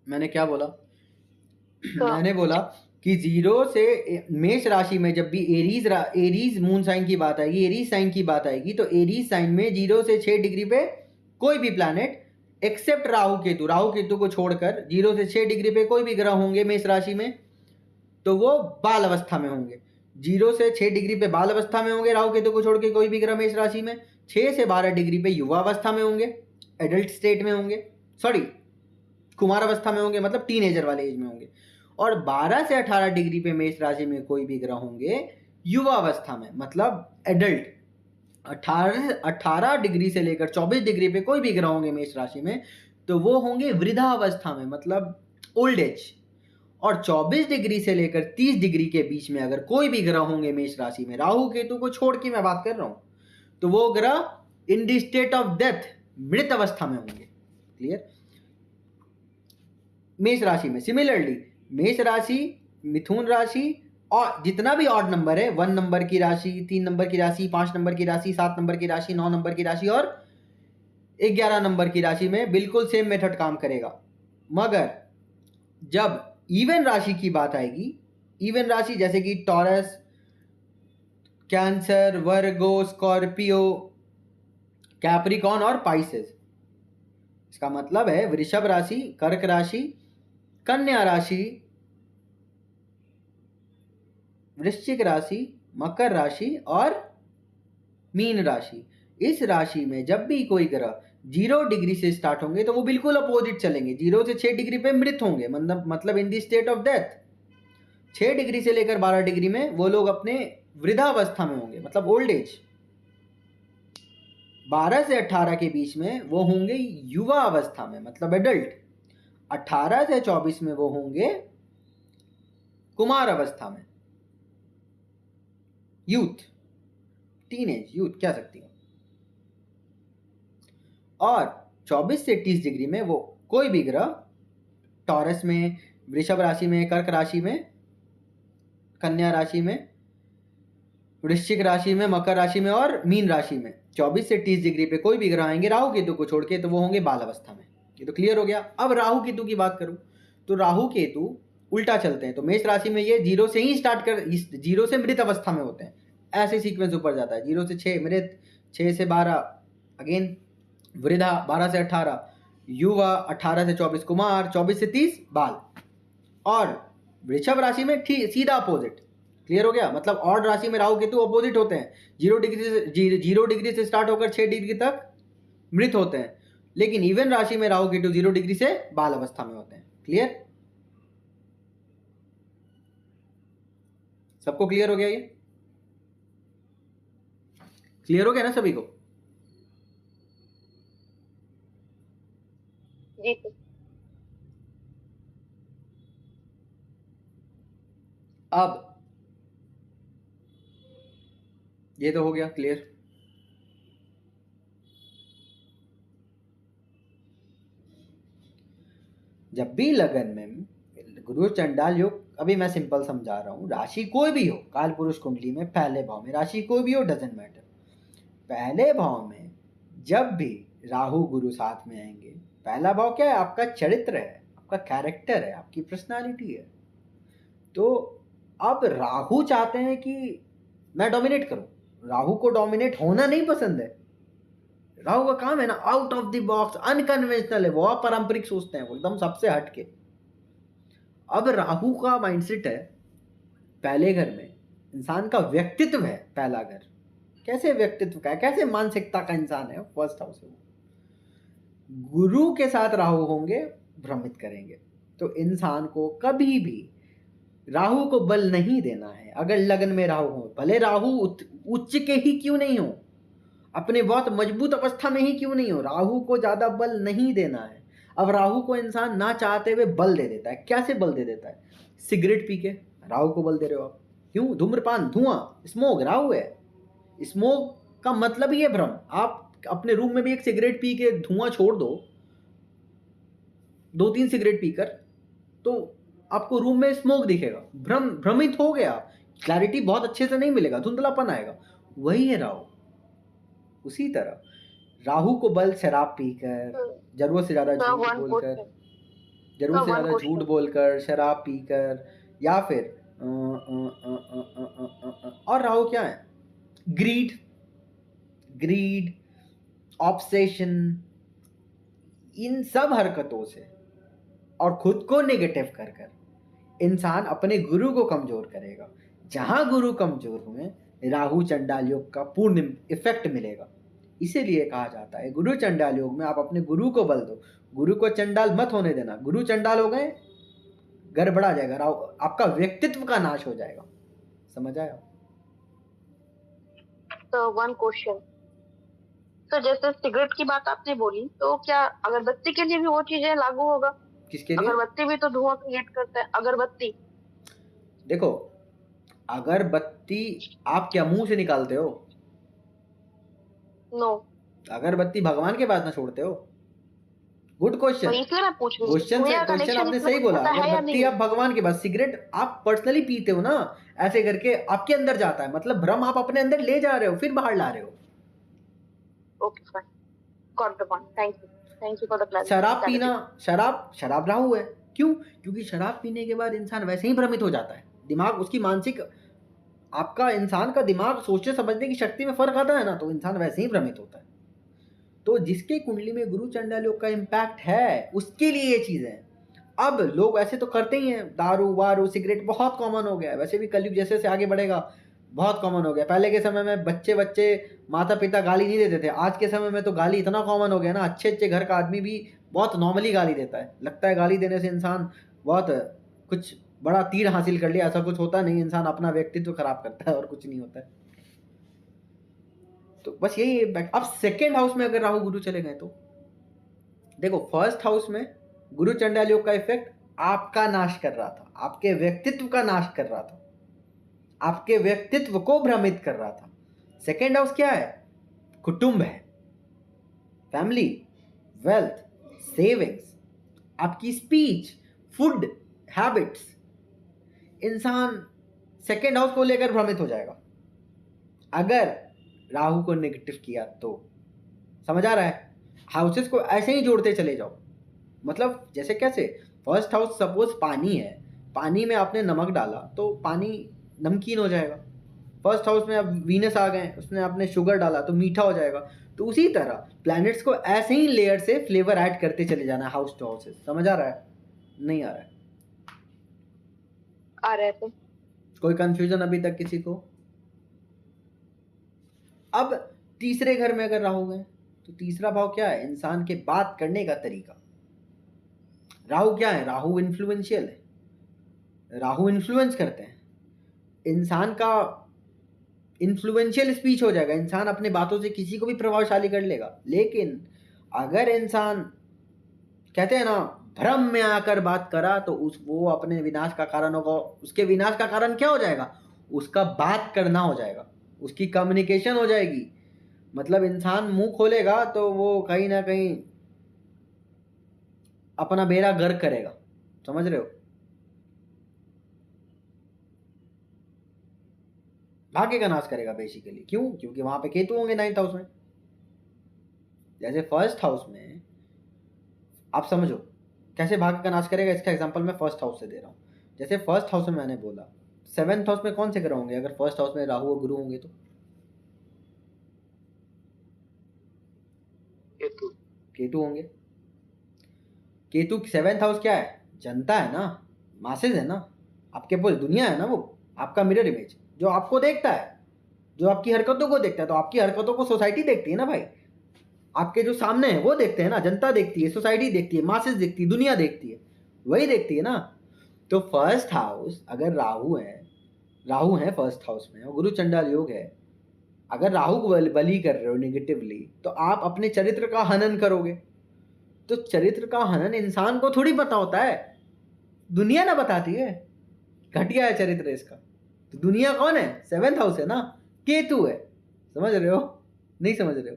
मैंने क्या बोला? तो मैंने बोला कि जीरो से मेष राशि में जब भी एरीज मून साइन की बात आएगी, एरीज साइन की बात आएगी, तो एरीज साइन में 0 से 6 डिग्री पे कोई भी प्लैनेट एक्सेप्ट राहु केतु को छोड़कर 0 से 6 डिग्री पे कोई भी ग्रह होंगे मेष राशि में, तो वो बाल अवस्था में होंगे। 0 से 6 डिग्री पे बाल अवस्था में होंगे राहु केतु को छोड़ के कोई भी ग्रह मेष राशि में। 6 से 12 डिग्री पे युवा अवस्था में होंगे, एडल्ट स्टेट में होंगे, सॉरी कुमार अवस्था में होंगे, मतलब टीनेजर वाले एज में होंगे। और 12 से 18 डिग्री पे मेष राशि में कोई भी ग्रह होंगे युवा अवस्था में, मतलब एडल्ट। 18 डिग्री से लेकर 24 डिग्री पे कोई भी ग्रह होंगे मेष राशि में, तो वो होंगे वृद्धा अवस्था में, मतलब ओल्ड एज। और 24 डिग्री से लेकर 30 डिग्री के बीच में अगर कोई भी ग्रह होंगे मेष राशि में, राहु केतु को छोड़ के मैं बात कर रहा हूं, तो वो ग्रह in the state of death, मृत अवस्था में होंगे। क्लियर? मेष राशि में सिमिलरली मेष राशि, मिथुन राशि और जितना भी ऑड नंबर है, 1 नंबर की राशि, 3 नंबर की राशि, 5 नंबर की राशि, 7 नंबर की राशि, 9 नंबर की राशि और 11 नंबर की राशि में बिल्कुल सेम मेथड काम करेगा। मगर जब इवन राशि की बात आएगी, इवन राशि जैसे कि टॉरस, कैंसर, वर्गो, स्कॉर्पियो, कैप्रिकॉन और पाइसेस, इसका मतलब है वृषभ राशि, कर्क राशि, कन्या राशि, वृश्चिक राशि, मकर राशि और मीन राशि। इस राशि में जब भी कोई ग्रह 0 डिग्री से स्टार्ट होंगे तो वो बिल्कुल अपोजिट चलेंगे, 0 से 6 डिग्री पे मृत होंगे, मतलब in the state of death. 6 degree से लेकर 12 डिग्री में वो लोग अपने वृद्धावस्था में होंगे, मतलब ओल्ड एज। 12 से 18 के बीच में वो होंगे युवा अवस्था में, मतलब एडल्ट। 18 से 24 में वो होंगे कुमार अवस्था में, यूथ, टीनेज यूथ कह सकती हो। और 24 से 30 डिग्री में वो कोई भी ग्रह टॉरस में, वृषभ राशि में, कर्क राशि में, कन्या राशि में, वृश्चिक राशि में, मकर राशि में और मीन राशि में 24 से 30 डिग्री पे कोई भी ग्रह आएंगे राहु केतु को छोड़ के, तो वो होंगे बाल अवस्था में। ये तो क्लियर हो गया। अब राहु केतु की बात करूं तो राहु केतु उल्टा चलते हैं, तो मेष राशि में ये 0 से ही स्टार्ट कर, 0 से मृत अवस्था में होते हैं, ऐसे सीक्वेंस ऊपर जाता है। 0 से 6 मृत, 6 से 12 अगेन वृद्धा, 12 से 18 युवा, 18 से 24 कुमार, 24 से 30 बाल। और वृषभ राशि में ठीक सीधा अपोजिट। क्लियर हो गया? मतलब ऑड राशि में राहु केतु अपोजिट होते हैं, 0 डिग्री से स्टार्ट होकर 6 डिग्री तक मृत होते हैं, लेकिन इवन राशि में राहु केतु 0 डिग्री से बाल अवस्था में होते हैं। क्लियर? सबको क्लियर हो गया? ये क्लियर हो गया ना सभी को? जी सर। अब ये तो हो गया क्लियर। जब भी लगन में गुरु चंडाल योग, अभी मैं सिंपल समझा रहा हूं, राशि कोई भी हो काल पुरुष कुंडली में, पहले भाव में राशि कोई भी हो, डजेंट मैटर। पहले भाव में जब भी राहु गुरु साथ में आएंगे, पहला भाव क्या है? आपका चरित्र है, आपका कैरेक्टर है, आपकी पर्सनालिटी है। तो अब राहु चाहते हैं कि मैं डोमिनेट करूं, राहु को डोमिनेट होना नहीं पसंद है। राहु का काम है ना out of the box, unconventional है, वो अपारंपरिक सोचते हैं, वो एकदम सबसे हटके। अब राहु का माइंडसेट है, पहले घर में इंसान का व्यक्तित्व है, पहला घर कैसे व्यक्तित्व का है, कैसे मानसिकता का इंसान है, फर्स्ट हाउस है वो। गुरु के साथ राहु होंगे, भ्रमित करेंगे। तो इंसान को कभी भी राहु को बल नहीं देना है। अगर लगन में राहु हो, भले राहु उच्च के ही क्यों नहीं हो, अपने बहुत मजबूत अवस्था में ही क्यों नहीं हो, राहु को ज्यादा बल नहीं देना है। अब राहु को इंसान ना चाहते हुए बल दे देता है। कैसे बल दे देता है? सिगरेट पी के राहु को बल दे रहे हो आप। क्यों? धूम्रपान, धुआं, स्मोक राहु है। स्मोक का मतलब ही है भ्रम। आप अपने रूम में भी एक सिगरेट पी के धुआं छोड़ दो, 2-3 सिगरेट पीकर, तो आपको रूम में स्मोक दिखेगा, भ्रमित हो गया, क्लैरिटी बहुत अच्छे से नहीं मिलेगा, धुंधलापन आएगा। वही है राहु। उसी तरह राहु को बल शराब पीकर, जरूरत से ज्यादा सर झूठ वन बोलकर, क्वेश्चन। ज़रूर से वन ज़्यादा झूठ क्वेश्चन। बोलकर, शराब पीकर, या फिर और राहु क्या है? ग्रीड, ग्रीड, ऑब्सेशन, इन सब हरकतों से और खुद को नेगेटिव कर कर इंसान अपने गुरु को कमजोर करेगा। जहां गुरु कमजोर हुए, राहु चंडाल योग का पूर्ण इफेक्ट मिलेगा। इसीलिए कहा जाता है गुरु चंडाल योग में आप अपने गुरु को बल दो, गुरु को चंडाल मत होने देना। गुरु चंडाल हो गए, गड़बड़ा जाएगा, राहु आपका व्यक्तित्व का नाश हो जाएगा। समझ आया? तो वन क्वेश्चन, तो जैसे सिगरेट की बात आपने बोली, तो क्या अगरबत्ती के लिए भी वो चीजें लागू होगा? किसके लिए? अगरबत्ती भी तो धुआं क्रिएट करता है, अगरबत्ती। देखो, अगरबत्ती आप क्या मुंह से निकालते हो? नो। अगरबत्ती भगवान के पास ना छोड़ते हो? गुड तो क्वेश्चन। इसलिए मैं पूछ रही हूँ क्वेश्चन से धुआं क्वेश्चन कनेक्शन आपने इसमें सही बोला। होता है या अगरबत्ती नहीं? आप भगवान के पास, सिगरेट आप पर्सनली पीते हो ना, ऐसे करके आपके अंदर जाता है, मतलब भ्रम आप अपने अंदर ले जा रहे हो फिर बाहर ला रहे हो। Okay fine, got the point, thank you for the शराब पीना, क्लैरिफिकेशन। शराब राहु है। क्यों? क्योंकि शराब पीने के बाद इंसान वैसे ही भ्रमित हो जाता है, दिमाग उसकी मानसिक, आपका इंसान का दिमाग सोचने समझने की शक्ति में फर्क आता है ना, तो इंसान वैसे ही भ्रमित होता है। तो जिसके कुंडली में गुरु चंडाल योग का इम्पैक्ट है उसके लिए ये चीज़ है। अब लोग ऐसे तो करते ही हैं, दारू वारू सिगरेट बहुत कॉमन हो गया है, वैसे भी कलयुग जैसे जैसे आगे बढ़ेगा बहुत कॉमन हो गया। पहले के समय में बच्चे बच्चे माता पिता गाली नहीं देते थे, आज के समय में तो गाली इतना कॉमन हो गया ना, अच्छे अच्छे घर का आदमी भी बहुत नॉर्मली गाली देता है। लगता है गाली देने से इंसान बहुत कुछ बड़ा तीर हासिल कर लिया, ऐसा कुछ होता नहीं, इंसान अपना व्यक्तित्व खराब करता है और कुछ नहीं होता है। तो बस यही इम्पैक्ट। अब सेकेंड हाउस में अगर राहु गुरु चले गए तो देखो, फर्स्ट हाउस में गुरु चंडाल योग का इफेक्ट आपका नाश कर रहा था, आपके व्यक्तित्व का नाश कर रहा था, आपके व्यक्तित्व को भ्रमित कर रहा था। सेकेंड हाउस क्या है? कुटुंब है, फैमिली, वेल्थ, सेविंग्स, आपकी स्पीच, फूड हैबिट्स। इंसान सेकेंड हाउस को लेकर भ्रमित हो जाएगा अगर राहु को नेगेटिव किया तो। समझ आ रहा है? हाउसेस को ऐसे ही जोड़ते चले जाओ, मतलब जैसे कैसे, फर्स्ट हाउस सपोज पानी है, पानी में आपने नमक डाला तो पानी नमकीन हो जाएगा। फर्स्ट हाउस में अब वीनस आ गए, उसने आपने शुगर डाला तो मीठा हो जाएगा। तो उसी तरह प्लैनेट्स को ऐसे ही लेयर से फ्लेवर ऐड करते चले जाना है हाउस टू हाउसेस। समझ आ रहा है? नहीं आ रहा है? आ रहे थे। कोई कंफ्यूजन अभी तक किसी को? अब तीसरे घर में अगर राहु गए तो तीसरा भाव क्या है? इंसान के बात करने का तरीका। राहु क्या है? राहु इन्फ्लुएंशियल है, राहु इन्फ्लुएंस करते हैं। इंसान का इन्फ्लुएंशियल स्पीच हो जाएगा, इंसान अपने बातों से किसी को भी प्रभावशाली कर लेगा। लेकिन अगर इंसान, कहते हैं ना, भ्रम में आकर बात करा तो उस वो अपने विनाश का कारण होगा। उसके विनाश का कारण क्या हो जाएगा? उसका बात करना हो जाएगा, उसकी कम्युनिकेशन हो जाएगी। मतलब इंसान मुंह खोलेगा तो वो कहीं ना कहीं अपना बेड़ा गर्क करेगा। समझ रहे हो? भाग्य का नाश करेगा बेसिकली। क्यों? क्योंकि वहां पे केतु होंगे 9th हाउस में। जैसे फर्स्ट हाउस में, आप समझो कैसे भाग्य का नाश करेगा, इसका एग्जांपल मैं फर्स्ट हाउस से दे रहा हूँ। जैसे फर्स्ट हाउस में मैंने बोला, 7th हाउस में कौन से ग्रह होंगे अगर फर्स्ट हाउस में राहु और गुरु होंगे तो? केतु। केतु होंगे। केतु 7th हाउस क्या है? जनता है ना, मासेज है ना, आपके पूरी दुनिया है ना, वो आपका मिरर इमेज जो आपको देखता है, जो आपकी हरकतों को देखता है। तो आपकी हरकतों को सोसाइटी देखती है ना भाई, आपके जो सामने है वो देखते हैं ना, जनता देखती है, सोसाइटी देखती है, मासेस देखती है, दुनिया देखती है, वही देखती है ना। तो फर्स्ट हाउस अगर राहु है, राहु है फर्स्ट हाउस में और गुरु चंडाल योग है, अगर राहु को बली कर रहे हो नेगेटिवली तो आप अपने चरित्र का हनन करोगे। तो चरित्र का हनन इंसान को थोड़ी पता होता है, दुनिया ना बताती है, घटिया है चरित्र इसका। तो दुनिया कौन है? 7th हाउस है ना, केतु है। समझ रहे हो? नहीं समझ रहे हो?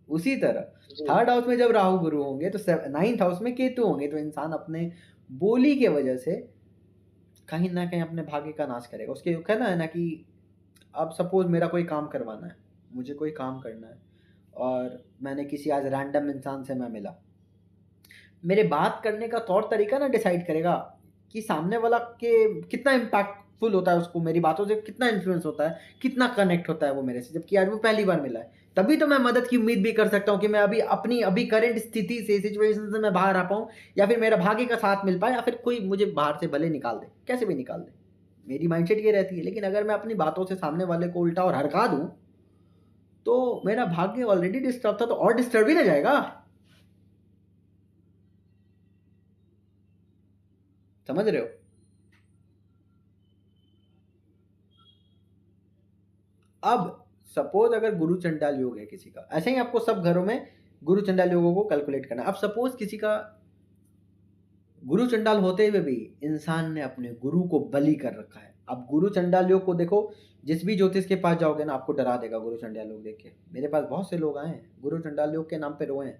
उसी तरह थर्ड हाउस में जब राहु गुरु होंगे तो 9th हाउस में केतु होंगे। तो इंसान अपने बोली के वजह से कहीं ना कहीं अपने भाग्य का नाश करेगा। उसके कहना है ना कि अब सपोज मेरा कोई काम करवाना है, मुझे कोई काम करना है और मैंने किसी आज रैंडम इंसान से मैं मिला, मेरे बात करने का तौर तरीका ना डिसाइड करेगा कि सामने वाला के कितना इम्पैक्टफुल होता है, उसको मेरी बातों से कितना इन्फ्लुएंस होता है, कितना कनेक्ट होता है वो मेरे से, जबकि आज वो पहली बार मिला है। तभी तो मैं मदद की उम्मीद भी कर सकता हूँ कि मैं अभी अपनी अभी करंट स्थिति से, सिचुएशन से मैं बाहर आ पाऊँ, या फिर मेरा भाग्य का साथ मिल पाए, या फिर कोई मुझे बाहर से भले निकाल दे, कैसे भी निकाल दे। मेरी माइंडसेट ये रहती है। लेकिन अगर मैं अपनी बातों से सामने वाले को उल्टा और हरका दूँ, तो मेरा भाग्य ऑलरेडी डिस्टर्ब था, तो और डिस्टर्ब ही ना जाएगा। समझ रहे हो? अब सपोज अगर गुरु चंडाल योग है किसी का, ऐसे ही आपको सब घरों में गुरु चंडाल योगों को कैलकुलेट करना है। अब सपोज किसी का गुरु चंडाल होते हुए भी इंसान ने अपने गुरु को बलि कर रखा है। अब गुरु चंडाल योग को देखो, जिस भी ज्योतिष के पास जाओगे ना, आपको डरा देगा गुरु चंडाल योग देख के। मेरे पास बहुत से लोग आए हैं, गुरु चंडाल योग के नाम पे रोए हैं,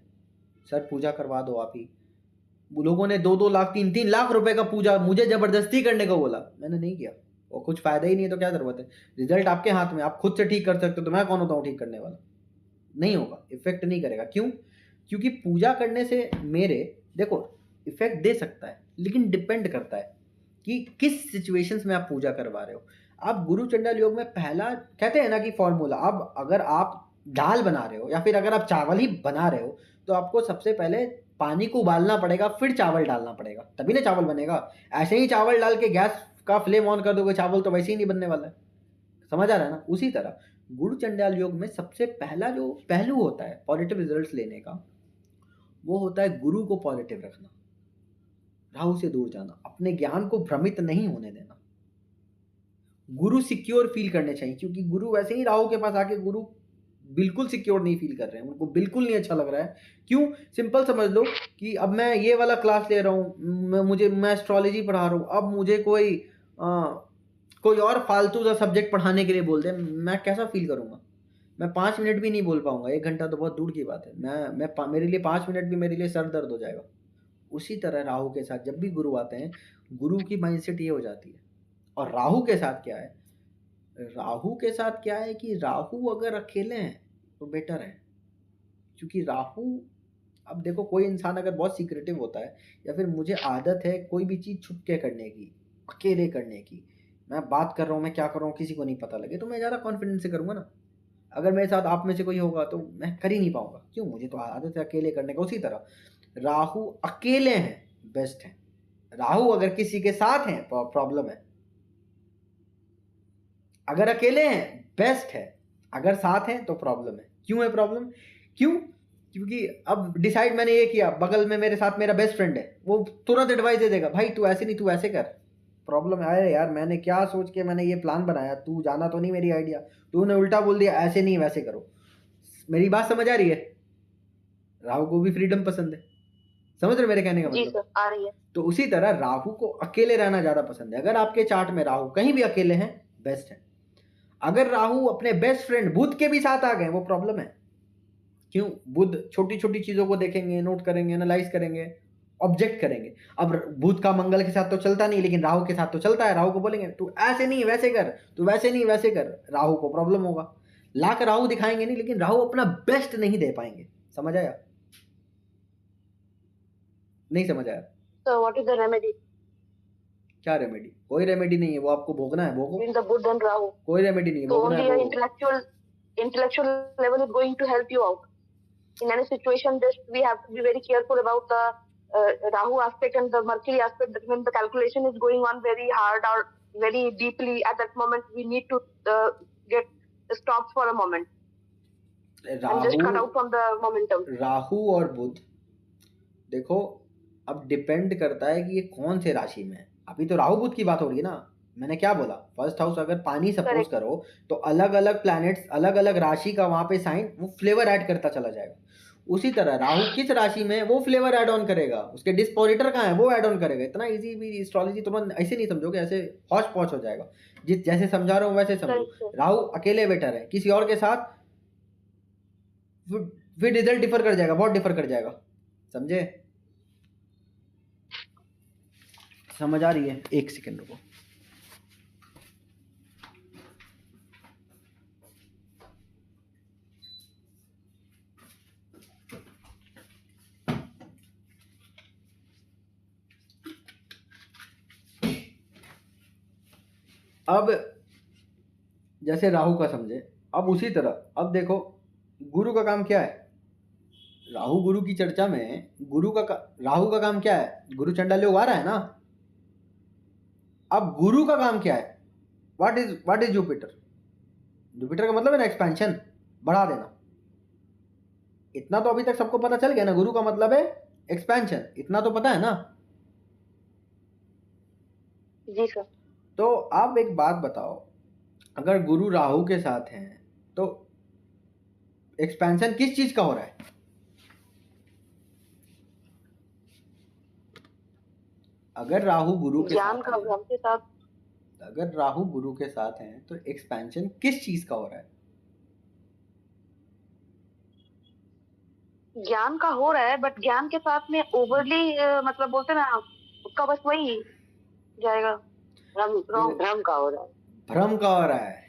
सर पूजा करवा दो आप ही। वो लोगों ने 2-2 लाख 3-3 लाख रुपए का पूजा मुझे जबरदस्ती करने को बोला, मैंने नहीं किया। और कुछ फायदा ही नहीं है तो क्या जरूरत है। रिजल्ट आपके हाथ में, आप खुद से ठीक कर सकते हो, तो मैं कौन होता हूँ ठीक करने वाला। नहीं होगा, इफेक्ट नहीं करेगा। क्यों? क्योंकि पूजा करने से मेरे, देखो, इफेक्ट दे सकता है, लेकिन डिपेंड करता है कि किस सिचुएशंस में आप पूजा करवा रहे हो। आप गुरु चंडाल योग में पहला कहते हैं ना कि फॉर्मूला, अब अगर आप दाल बना रहे हो या फिर अगर आप चावल ही बना रहे हो, तो आपको सबसे पहले पानी को उबालना पड़ेगा, फिर चावल डालना पड़ेगा, तभी ना चावल बनेगा। ऐसे ही चावल डाल के गैस का फ्लेम ऑन कर दोगे, चावल तो वैसे ही नहीं बनने वाला है। समझ आ रहा है ना? उसी तरह गुरु चंडाल योग में सबसे पहला जो पहलू होता है पॉजिटिव रिजल्ट्स लेने का, वो होता है गुरु को पॉजिटिव रखना, राहु से दूर जाना, अपने ज्ञान को भ्रमित नहीं होने देना। गुरु सिक्योर फील करने चाहिए, क्योंकि गुरु वैसे ही राहु के पास आके गुरु बिल्कुल सिक्योर नहीं फील कर रहे हैं, उनको बिल्कुल नहीं अच्छा लग रहा है। क्यों? सिंपल समझ लो कि अब मैं ये वाला क्लास ले रहा हूँ, मैं एस्ट्रोलॉजी पढ़ा रहा हूँ, अब मुझे कोई और फालतू सा सब्जेक्ट पढ़ाने के लिए बोल दे, मैं कैसा फील करूँगा? मैं 5 मिनट भी नहीं बोल पाऊंगा, 1 घंटा तो बहुत दूर की बात है। मेरे लिए 5 मिनट भी मेरे लिए सर दर्द हो जाएगा। उसी तरह राहु के साथ जब भी गुरु आते हैं, गुरु की माइंडसेट ये हो जाती है। और राहु के साथ क्या है, राहु के साथ क्या है कि राहु अगर अकेले हैं तो बेटर है। क्योंकि राहु, अब देखो, कोई इंसान अगर बहुत सीक्रेटिव होता है, या फिर मुझे आदत है कोई भी चीज़ छुप के करने की, अकेले करने की, मैं बात कर रहा हूँ, मैं क्या कर रहा हूँ किसी को नहीं पता लगे, तो मैं ज़्यादा कॉन्फिडेंस से करूँगा ना। अगर मेरे साथ आप में से कोई होगा तो मैं कर ही नहीं पाऊंगा। क्यों? मुझे तो आदत है अकेले करने का। उसी तरह राहु अकेले हैं बेस्ट है, राहु अगर किसी के साथ हैं प्रॉब्लम है। अगर अकेले हैं बेस्ट है, अगर साथ हैं तो प्रॉब्लम है। क्यों है प्रॉब्लम? क्यों? क्योंकि अब डिसाइड मैंने ये किया, बगल में मेरे साथ मेरा बेस्ट फ्रेंड है, वो तुरंत एडवाइस दे देगा, भाई तू ऐसे नहीं, तू ऐसे कर। प्रॉब्लम है, अरे यार मैंने क्या सोच के मैंने ये प्लान बनाया, तू जाना तो नहीं मेरी आइडिया, तूने उल्टा बोल दिया, ऐसे नहीं वैसे करो। मेरी बात समझ आ रही है? राहु को भी फ्रीडम पसंद है। समझ रहे मेरे कहने का जी मतलब? सर, आ रही है। तो उसी तरह राहु को अकेले रहना ज्यादा पसंद है। अगर आपके चार्ट में राहु कहीं भी अकेले हैं, बेस्ट है। अगर राहु अपने बेस्ट फ्रेंड बुध के भी साथ आ गए, वो प्रॉब्लम है। क्यों? बुध छोटी छोटी चीजों को देखेंगे, नोट करेंगे, एनालाइज करेंगे, ऑब्जेक्ट करेंगे। अब बुध का मंगल के साथ तो चलता नहीं, लेकिन राहु के साथ तो चलता है। राहु को बोलेंगे तू ऐसे नहीं वैसे कर, तू वैसे नहीं वैसे कर, राहु को प्रॉब्लम होगा। लाख राहु दिखाएंगे नहीं, लेकिन राहु अपना बेस्ट नहीं दे पाएंगे। समझ आया? नहीं समझ आया? So what is the remedy क्या रेमेडी? कोई रेमेडी नहीं है, वो आपको भोगना है, भोगो। in the Buddha and Rahu? कोई रेमेडी नहीं है, So भोगना only है, your भोगो। intellectual level is going to help you out. In any situation, just we have to be very careful about the Rahu aspect and the Mercury aspect. That when the calculation is going on very hard or very deeply, at that moment we need to get stopped for a moment and just cut Rahu, out from the momentum. Rahu और बुध, देखो, अब depend करता है कि ये कौन से राशि में है। अभी तो राहु बुध की बात हो रही है ना। मैंने क्या बोला, फर्स्ट हाउस अगर पानी सपोज Correct. करो, तो अलग अलग प्लैनेट्स, अलग अलग राशि का वहां पे साइन, वो फ्लेवर ऐड करता चला जाएगा। उसी तरह राहु किस राशि में है, वो फ्लेवर ऐड ऑन करेगा। उसके डिस्पोजिटर कहाँ है, वो ऐड ऑन करेगा। इतना इजी भी एस्ट्रोलॉजी तुरंत ऐसे नहीं समझोगे, ऐसे हौच पौच हो जाएगा। जिस जैसे समझा रहा हूँ वैसे Correct, समझो। sir. राहु अकेले बेटर है, किसी और के साथ फिर रिजल्ट डिफर कर जाएगा, बहुत डिफर कर जाएगा। समझे? समझ आ रही है? एक सेकंड रुको। अब जैसे राहु का समझे, अब उसी तरह अब देखो गुरु का काम क्या है। राहु गुरु की चर्चा में राहु का काम क्या है, गुरु चंडाल योग आ रहा है ना। अब गुरु का काम क्या है, व्हाट इज जुपिटर। जुपिटर का मतलब है ना एक्सपेंशन, बढ़ा देना। इतना तो अभी तक सबको पता चल गया ना, गुरु का मतलब है एक्सपेंशन, इतना तो पता है ना। जी सर। तो आप एक बात बताओ, अगर गुरु राहु के साथ हैं तो एक्सपेंशन किस चीज का हो रहा है। अगर राहु गुरु के ज्ञान साथ का हैं, भ्रम के साथ। अगर राहु गुरु के साथ हैं तो एक्सपेंशन किस चीज का हो रहा है। ज्ञान का हो रहा है, बट ज्ञान के साथ में ओवरली मतलब बोलते ना, उसका बस वही जाएगा, भ्रम का हो रहा है। भ्रम का हो रहा है,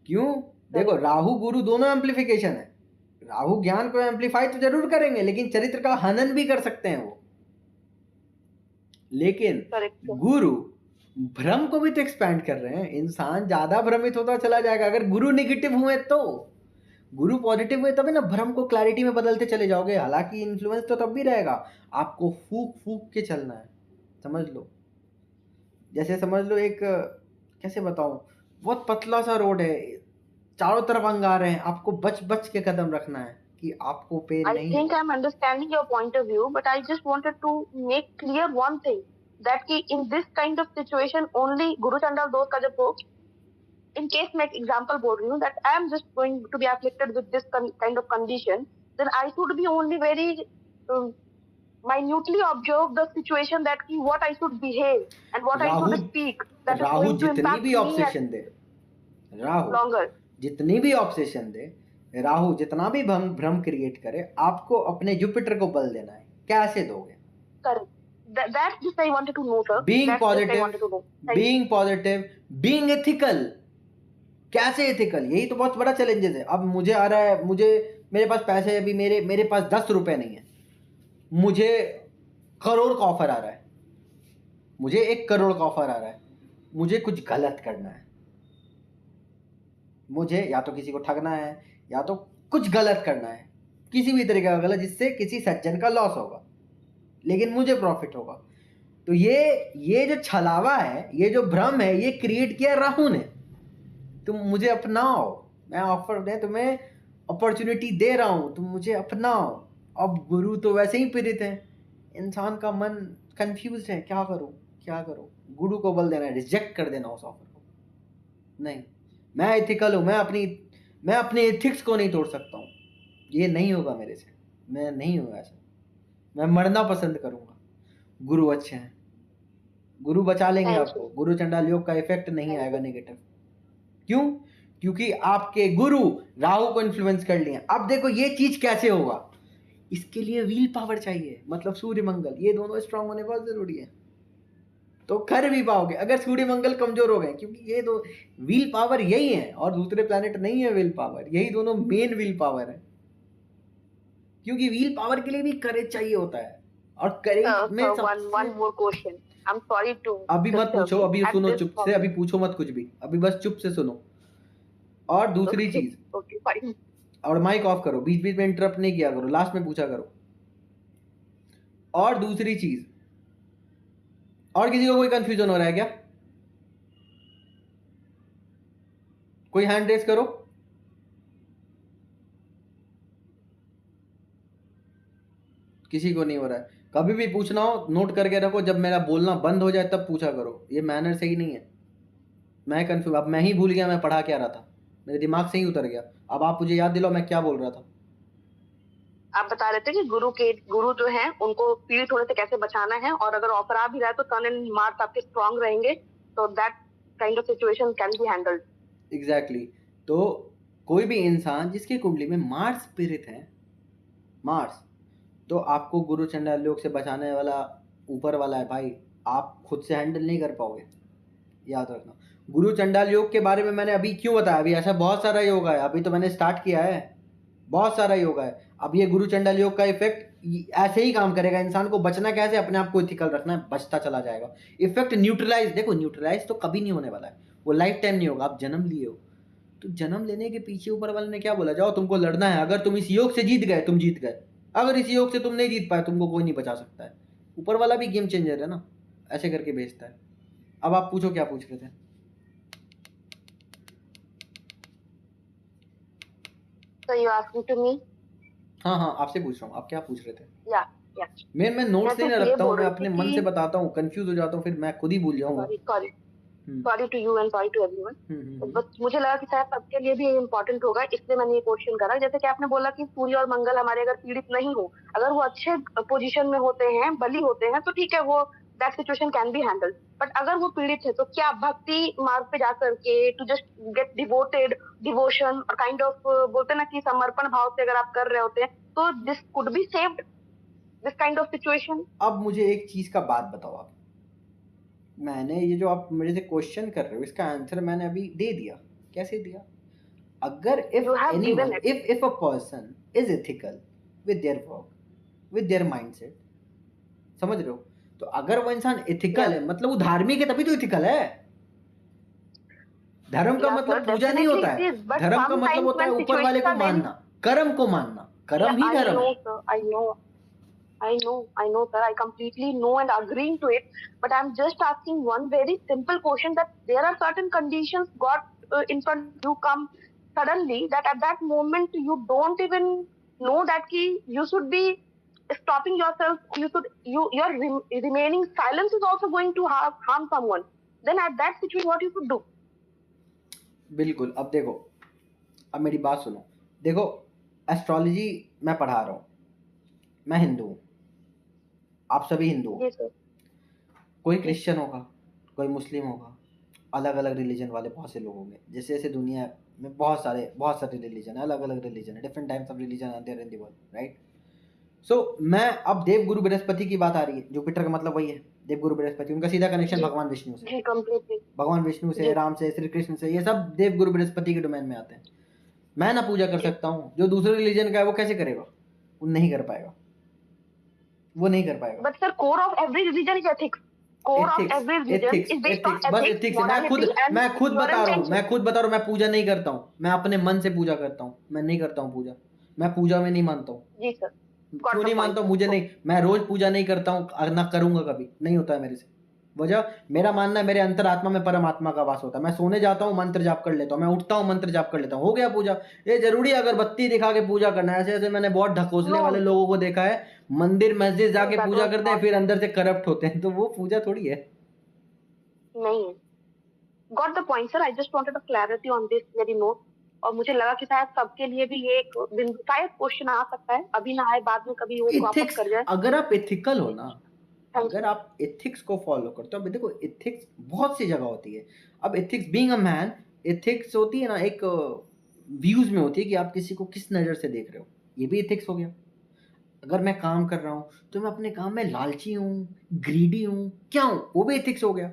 क्यों। देखो राहु गुरु दोनों एम्प्लीफिकेशन है। राहु ज्ञान को एम्प्लीफाई तो जरूर करेंगे, लेकिन चरित्र का हनन भी कर सकते हैं वो। लेकिन करेक्ट। गुरु भ्रम को भी तो एक्सपैंड कर रहे हैं। इंसान ज्यादा भ्रमित होता चला जाएगा। अगर गुरु निगेटिव हुए तो, गुरु पॉजिटिव हुए तभी ना भ्रम को क्लैरिटी में बदलते चले जाओगे। हालांकि इन्फ्लुएंस तो तब भी रहेगा, आपको फूक फूक के चलना है। समझ लो, जैसे समझ लो एक, कैसे बताऊं, बहुत पतला सा रोड है, चारों तरफ अंगार हैं, आपको बच बच के कदम रखना है कि आपको पेन I नहीं think हो। I'm understanding your point of view, but I just wanted to make clear one thing, that कि in this kind of situation only गुरु चंडाल दोष का जब हो, in case मैं example बोल रही हूँ that I am just going to be afflicted with this kind of condition, then I should be only very minutely observe the situation, that कि what I should behave and what I Rahu should speak, that is Rahu going to जितनी impact भी me obsession दे, Rahu longer. जितनी भी obsession दे, राहु जितना भी भ्रम create करे, आपको अपने जुपिटर को बल देना है। कैसे दोगे। Correct. That's just I wanted to know, sir. Being That's just I wanted to know. Positive, being ethical. कैसे एथिकल, यही तो बहुत बड़ा चैलेंजेस है। अब मुझे आ रहा है, मेरे पास पैसे है, अभी मेरे पास 10 रुपए नहीं है, मुझे करोड़ का ऑफर आ रहा है, मुझे 1 करोड़ का ऑफर आ रहा है, मुझे कुछ गलत करना है। मुझे या तो किसी को ठगना है, या तो कुछ गलत करना है, किसी भी तरीके का गलत, जिससे किसी सज्जन का लॉस होगा लेकिन मुझे प्रॉफिट होगा। तो ये जो छलावा है, ये जो भ्रम है, ये क्रिएट किया राहु ने। तुम मुझे अपनाओ, मैं ऑफर दे तुम्हें, अपॉर्चुनिटी दे रहा हूं, तुम मुझे अपनाओ। अब गुरु तो वैसे ही पीड़ित है, इंसान का मन कंफ्यूज है, क्या करूं। गुरु को बल देना है, रिजेक्ट कर देना उस ऑफर को। नहीं, मैं एथिकल हूं, मैं अपने एथिक्स को नहीं तोड़ सकता हूं, ये नहीं होगा मेरे से, मैं नहीं हूं ऐसा, मैं मरना पसंद करूंगा। गुरु अच्छे हैं, गुरु बचा लेंगे आपको। गुरु चंडाल योग का इफेक्ट नहीं आएगा नेगेटिव। क्यों, क्योंकि आपके गुरु राहु को इन्फ्लुएंस कर लिए। अब देखो ये चीज कैसे होगा, इसके लिए व्हील पावर चाहिए, मतलब सूर्य मंगल, ये दोनों स्ट्रांग होने बहुत जरूरी है, तो कर भी पाओगे। अगर सूर्य मंगल कमजोर हो गए, क्योंकि ये दो व्हील पावर यही है, और दूसरे प्लैनेट नहीं है व्हील पावर, यही दोनों मेन व्हील पावर है। क्योंकि व्हील पावर के लिए भी करेज चाहिए होता है, और करेज में one more question. I'm sorry to अभी मत पूछो, अभी सुनो चुप से, अभी पूछो मत कुछ भी, अभी बस चुप से सुनो। और दूसरी चीज, okay, fine. और माइक ऑफ करो, बीच बीच में इंटरप्ट नहीं किया करो, लास्ट में पूछा करो। और दूसरी चीज, और किसी को कोई कंफ्यूजन हो रहा है क्या, कोई हैंड रेस करो। किसी को नहीं हो रहा है, कभी भी पूछना हो नोट करके रखो, जब मेरा बोलना बंद हो जाए तब पूछा करो, ये मैनर सही नहीं है। मैं कंफ्यूज, अब मैं ही भूल गया मैं पढ़ा क्या रहा था, मेरे दिमाग से ही उतर गया। अब आप मुझे याद दिलाओ मैं क्या बोल रहा था। आप बता रहे थे कि गुरु जो हैं उनको पीड़ित होने से कैसे बचाना है, और अगर ऑफर आ भी रहा है तो सन एंड मार्स आपके स्ट्रांग रहेंगे, तो that kind of situation can be handled. Exactly. तो कोई भी इंसान जिसकी कुंडली में मार्स पीड़ित है, मार्स, तो आपको गुरु चंडाल योग से बचाने वाला ऊपर वाला है भाई, आप खुद से हैंडल नहीं कर पाओगे, याद रखना। गुरु चंडाल योग के बारे में मैंने अभी क्यों बताया, अभी ऐसा बहुत सारा योग है, अभी तो मैंने स्टार्ट किया है, बहुत सारा योग है। अब ये गुरु चंडाल योग का इफेक्ट ऐसे ही काम करेगा। इंसान को बचना कैसे, अपने आप को इथिकल रखना है, बचता चला जाएगा। इफेक्ट न्यूट्रलाइज, देखो न्यूट्रलाइज तो कभी नहीं होने वाला है, वो लाइफ टाइम नहीं होगा। आप जन्म लिए हो, तो जन्म लेने के पीछे ऊपर वाले ने क्या बोला, जाओ तुमको लड़ना है, अगर तुम इस योग से जीत गए तुम जीत गए, अगर इस योग से तुम नहीं जीत पाए तुमको कोई नहीं बचा सकता है। ऊपर वाला भी गेम चेंजर है ना, ऐसे करके भेजता है। अब आप पूछो क्या पूछ रहे थे। So you asking to me? हाँ हाँ, आपसे पूछ रहा हूँ, आप क्या पूछ रहे थे। Yeah, yeah. मैं नोट्स नहीं सिर्फ ना ये रखता हूँ, बोल मैं रही अपने थी मन कि से बताता हूँ, कंफ्यूज हो जाता हूँ, फिर मैं खुद ही भूल जाऊंगा। Sorry sorry to you and sorry to everyone. बस मुझे लगा कि शायद सबके लिए भी ये इम्पोर्टेंट होगा, इसलिए मैंने ये क्वेश्चन करा। जैसे कि आपने बोला कि सूर्य और मंगल हमारे अगर पीड़ित नहीं हो, अगर वो अच्छे पोजीशन में होते हैं, बली होते हैं, तो ठीक है, वो that situation can be handled. But अगर वो पीड़ित है तो क्या भक्ति मार्ग पे जा करके to just get devoted, devotion और काइंड ऑफ बोलते ना कि समर्पण भाव से अगर आप कर रहे होते हैं, तो this could be saved, this kind of situation. अब मुझे एक चीज का बात बताओ आप, मैंने ये जो आप मेरे से क्वेश्चन कर रहे हो इसका आंसर मैंने अभी दे दिया। कैसे दिया? अगर if You have given anyone, it. If a person is ethical with their work, with their mindset, समझ रहे हो, तो अगर वो इंसान एथिकल Yeah. है मतलब वो धार्मिक है, तभी तो एथिकल है। धर्म का Yeah, sir, मतलब पूजा नहीं definitely होता it है, is. But धर्म का मतलब sometimes होता है when ऊपर वाले situations को are very, मानना, कर्म को मानना, yeah, कर्म ही I धर्म know, है। sir. I know, sir. I completely know and agreeing to it. But I'm just asking one very simple question, that there are certain conditions got in front of you come suddenly, that at that moment you don't even know that ki you should be stopping yourself. Remaining silence is also going to harm someone. Then at that situation, what you should do? बिल्कुल। अब देखो, अब मेरी बात सुनो, देखो astrology मैं पढ़ा रहा हूँ, मैं हिंदू हूँ, आप सभी हिंदू हो, Yes, sir. कोई क्रिश्चियन होगा, कोई मुस्लिम होगा, अलग अलग रिलीजन वाले बहुत से लोग होंगे। जैसे जैसे दुनिया में बहुत सारे रिलीजन है, अलग अलग रिलीजन है, different types of religion are there in the world, right. So मैं, अब देव गुरु बृहस्पति की बात आ रही है, जुपिटर का मतलब वही है, देव गुरु बृहस्पति, उनका सीधा कनेक्शन जी भगवान विष्णु से, जी, completely. भगवान विष्णु से, जी राम से, श्री कृष्ण से, ये सब देव गुरु बृहस्पति के डोमेन में आते हैं। मैं ना पूजा कर जी। सकता हूँ, जो दूसरे रिलीजन का है वो कैसे करेगा, वो नहीं कर पाएगा, वो नहीं कर पाएगा। But sir, core of every religion is ethics. Core of ethics, every religion ethics, is based on ethics, बस ethics, एथिक्स है। morality, and मैं खुद your बता रहा हूँ, intention. मैं पूजा नहीं करता हूँ, मैं अपने मन से पूजा करता हूँ, मैं नहीं करता हूँ पूजा, मैं पूजा में नहीं मानता हूँ। जी sir, got क्यों the नहीं point मानता हूँ, sir. मुझे नहीं, मैं रोज पूजा नहीं करता हूँ, ना करूंगा, कभी नहीं होता है मेरे से। वजह, मेरा मानना है मेरे अंतरात्मा में परमात्मा का वास होता है। मैं सोने जाता हूँ मंत्र जाप कर लेता हूँ, मैं उठता हूँ मंत्र जाप कर लेता हूँ, हो गया पूजा। ये जरूरी है अगरबत्ती दिखा के पूजा करना है? ऐसे ऐसे मैंने बहुत ढकोसले No, वाले लोगों को देखा है, मंदिर मस्जिद no, जाके that पूजा was करते हैं, not. फिर अंदर से करप्ट होते हैं, तो वो पूजा थोड़ी है। नहीं है. Got the point sir. I just wanted a clarity on this very note. और मुझे लगा कि शायद सबके लिए भी ये एक बिंदु, शायद क्वेश्चन आ सकता है, अभी ना आए, बाद में कभी वो क्रॉप अप एथिक्स, कर जाए. अगर आप एथिकल हो ना, Thank अगर you. आप एथिक्स को फॉलो करते हो, अब देखो एथिक्स बहुत सी जगह होती है। अब ethics being a man, ethics होती है ना एक व्यूज में होती है कि आप किसी को किस नज़र से देख रहे हो, ये भी एथिक्स हो गया। अगर मैं काम कर रहा हूँ तो मैं अपने काम में लालची हूँ, ग्रीडी हूँ, क्या हूँ, वो भी एथिक्स हो गया।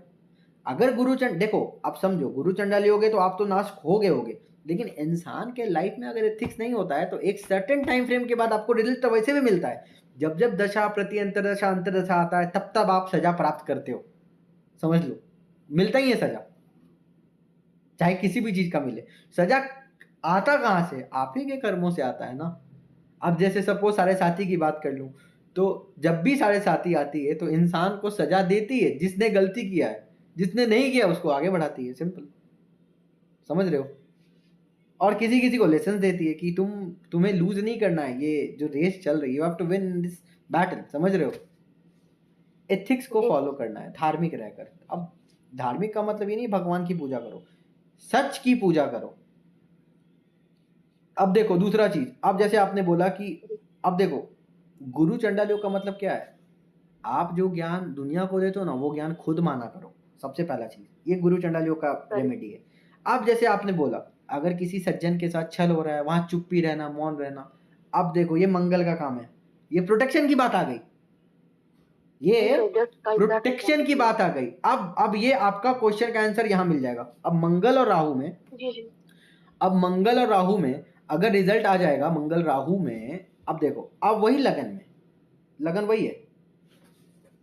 अगर देखो आप समझो, गुरु चंडाली होगे तो आप तो नाश होगे, लेकिन इंसान के लाइफ में अगर एथिक्स नहीं होता है तो एक सर्टेन टाइम फ्रेम के बाद आपको रिजल्ट तो वैसे भी मिलता है। जब जब दशा प्रति अंतरदशा आता है, तब तब आप सजा प्राप्त करते हो, समझ लो, मिलता ही है सजा, चाहे किसी भी चीज का मिले। सजा आता कहाँ से? आप ही के कर्मों से आता है ना। अब जैसे सपोज साढ़े साथी की बात कर लूं, तो जब भी साढ़े साथी आती है तो इंसान को सजा देती है जिसने गलती किया है, जिसने नहीं किया उसको आगे बढ़ाती है, सिंपल, समझ रहे हो। और किसी किसी को लेसन देती है कि तुम्हें लूज नहीं करना है, ये जो रेस चल रही है, you have to win in this battle, समझ रहे हो। एथिक्स को जी फॉलो करना है धार्मिक रहकर। अब धार्मिक का मतलब ये नहीं भगवान की पूजा करो, सच की पूजा करो। अब देखो दूसरा चीज, अब जैसे आपने बोला कि, अब देखो गुरु चंडाल योग का मतलब क्या है, आप जो ज्ञान दुनिया को देते हो ना, वो ज्ञान खुद माना करो, सबसे पहला चीज, ये गुरु चंडाल योग का सर. रेमेडी है। अब जैसे आपने बोला, अगर किसी सज्जन के साथ छल हो रहा है, वहां चुप्पी रहना, मौन रहना। अब देखो ये मंगल का काम है, ये प्रोटेक्शन की बात आ गई, ये प्रोटेक्शन की बात आ गई। अब ये आपका क्वेश्चन का आंसर यहां मिल जाएगा। अब मंगल और राहु में, जी जी. अब मंगल और राहु में अगर रिजल्ट आ जाएगा, मंगल राहु में, अब देखो अब वही लगन में, लगन वही है।